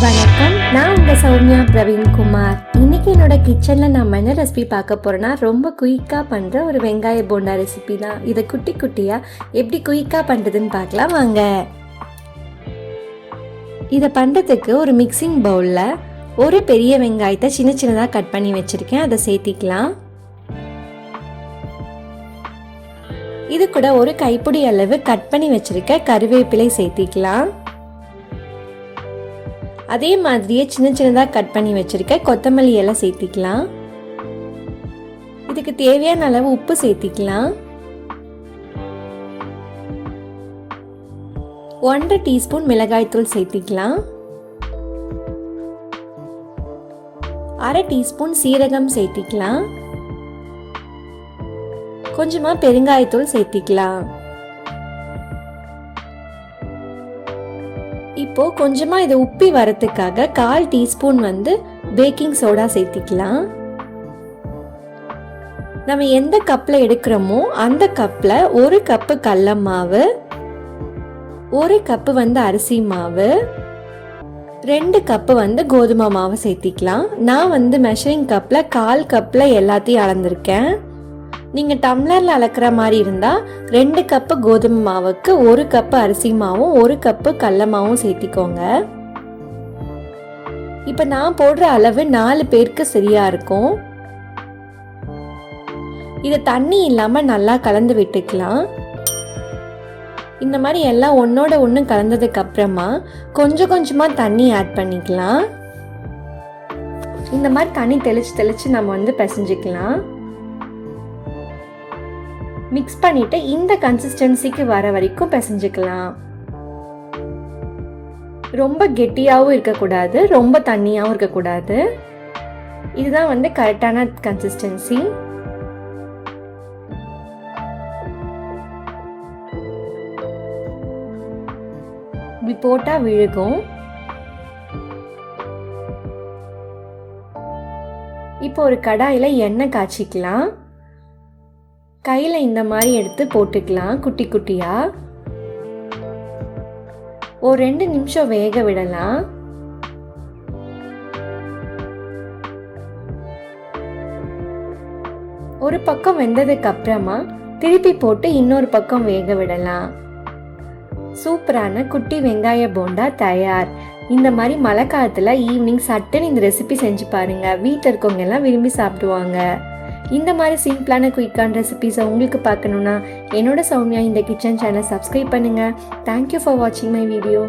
வணக்கம், நான் உங்கள் சௌமியா பிரவீன்குமார். இன்றைக்கி என்னோட கிச்சனில் நம்ம என்ன ரெசிபி பார்க்க போகிறோன்னா ரொம்ப குயிக்காக பண்ணுற ஒரு வெங்காய போண்டா ரெசிபி தான். இதை குட்டி குட்டியாக எப்படி குயிக்காக பண்ணுறதுன்னு பார்க்கலாம் வாங்க. இதை பண்ணுறதுக்கு ஒரு மிக்சிங் பவுலில் ஒரு பெரிய வெங்காயத்தை சின்ன சின்னதாக கட் பண்ணி வச்சுருக்கேன், அதை சேர்த்திக்கலாம். இது கூட ஒரு கைப்பிடி அளவு கட் பண்ணி வச்சுருக்க கருவேப்பிலை சேர்த்திக்கலாம். அதே மாதிரியே சின்ன சின்னதாக கட் பண்ணி வச்சுருக்க கொத்தமல்லி எல்லாம் சேர்த்திக்கலாம். இதுக்கு தேவையான அளவு உப்பு சேர்த்திக்கலாம். 1/2 டீஸ்பூன் மிளகாய்த்தூள் சேர்த்திக்கலாம். 1/2 டீஸ்பூன் சீரகம் சேர்த்திக்கலாம். கொஞ்சமாக பெருங்காயத்தூள் சேர்த்திக்கலாம். இப்போ கொஞ்சமா இதை உப்பி வரதுக்காக 1/4 டீஸ்பூன் பேக்கிங் சோடா சேர்த்திக்கலாம். நம்ம எந்த கப்ல எடுக்கிறோமோ அந்த கப்ல 1 கப்பு கடலை மாவு, 1 கப்பு அரிசி மாவு, 2 கப்பு கோதுமை மாவு சேர்த்திக்கலாம். நான் மெஷரிங் கப்ல 1/4 கப்ல எல்லாத்தையும் அளந்திருக்கேன். நீங்கள் டம்ளரில் அளக்கிற மாதிரி இருந்தால் 2 கப்பு கோதுமை மாவுக்கு 1 கப்பு அரிசி மாவும் 1 கப்பு கடலை மாவும் சேர்த்திக்கோங்க. இப்போ நான் போடுற அளவு 4 பேருக்கு சரியா இருக்கும். இதை தண்ணி இல்லாமல் நல்லா கலந்து விட்டுக்கலாம். இந்த மாதிரி எல்லாம் ஒன்னோட ஒன்று கலந்ததுக்கு அப்புறமா கொஞ்சம் கொஞ்சமாக தண்ணி ஆட் பண்ணிக்கலாம். இந்த மாதிரி தண்ணி தெளிச்சு நம்ம பிசைஞ்சிக்கலாம். மிக்ஸ் பண்ணிட்டு இந்த கன்சிஸ்டன்சிக்கு வர வரைக்கும் பிசைஞ்சுக்கலாம். ரொம்ப கெட்டியாகவும் இருக்கக்கூடாது, ரொம்ப தண்ணியாகவும் இருக்கக்கூடாது. இதுதான் கரெக்டான கன்சிஸ்டன்சி. இப்படி போட்டா விழுகும். இப்போ ஒரு கடாயில எண்ணெய் காய்ச்சிக்கலாம். கையில் இந்த மாதிரி எடுத்து போட்டுக்கலாம் குட்டி குட்டியா. ஒரு 2 நிமிஷம் வேக விடலாம். ஒரு பக்கம் வெந்ததுக்கு அப்புறமா திருப்பி போட்டு இன்னொரு பக்கம் வேக விடலாம். சூப்பரான குட்டி வெங்காய போண்டா தயார். இந்த மாதிரி மழை காலத்துல ஈவினிங் சட்டுன்னு இந்த ரெசிபி செஞ்சு பாருங்க. வீட்டில் இருக்கவங்க எல்லாம் விரும்பி சாப்பிடுவாங்க. இந்த மாதிரி சிம்பிளான குயிக்கான ரெசிபிஸை உங்களுக்கு பார்க்கணுன்னா என்னோட சௌமியா இந்த கிச்சன் சேனல் சப்ஸ்கிரைப் பண்ணுங்கள். தேங்க்யூ ஃபார் வாட்சிங் மை வீடியோ.